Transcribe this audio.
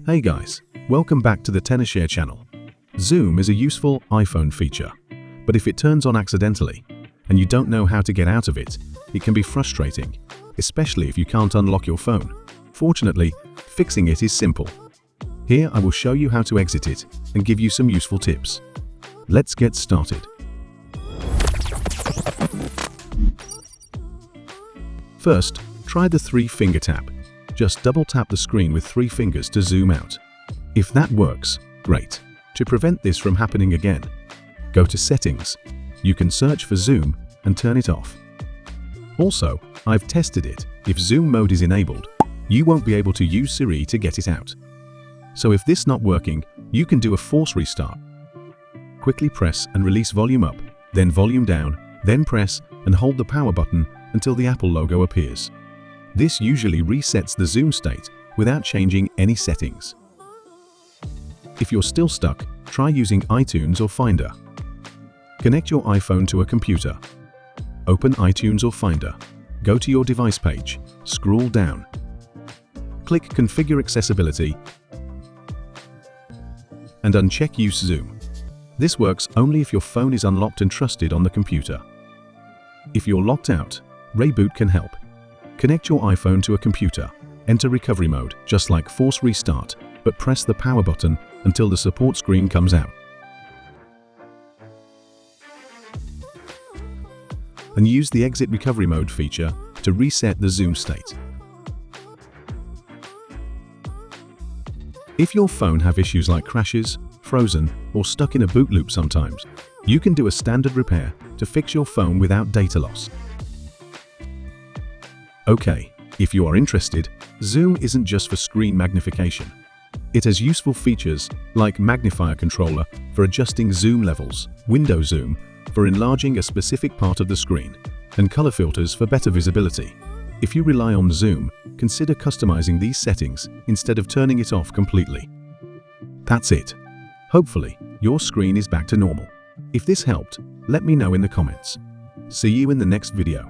Hey guys, welcome back to the tenorshare channel. Zoom is a useful iPhone feature, but if it turns on accidentally and you don't know how to get out of it, it can be frustrating, especially if you can't unlock your phone. Fortunately, fixing it is simple. Here I will show you how to exit it and give you some useful tips. Let's get started. First, try the 3-finger tap. Just double tap the screen with 3 fingers to zoom out. If that works, great. To prevent this from happening again, go to Settings. You can search for Zoom and turn it off. Also, I've tested it. If Zoom mode is enabled, you won't be able to use Siri to get it out. So if this not working, you can do a force restart. Quickly press and release volume up, then volume down, then press and hold the power button until the Apple logo appears. This usually resets the Zoom state without changing any settings. If you're still stuck, try using iTunes or Finder. Connect your iPhone to a computer. Open iTunes or Finder. Go to your device page. Scroll down. Click Configure Accessibility and uncheck Use Zoom. This works only if your phone is unlocked and trusted on the computer. If you're locked out, ReiBoot can help. Connect your iPhone to a computer. Enter recovery mode, just like force restart, but press the power button until the support screen comes out. And use the exit recovery mode feature to reset the Zoom state. If your phone have issues like crashes, frozen, or stuck in a boot loop sometimes, you can do a standard repair to fix your phone without data loss. Okay, if you are interested, Zoom isn't just for screen magnification. It has useful features like magnifier controller for adjusting zoom levels, window zoom for enlarging a specific part of the screen, and color filters for better visibility. If you rely on Zoom, consider customizing these settings instead of turning it off completely. That's it. Hopefully, your screen is back to normal. If this helped, let me know in the comments. See you in the next video.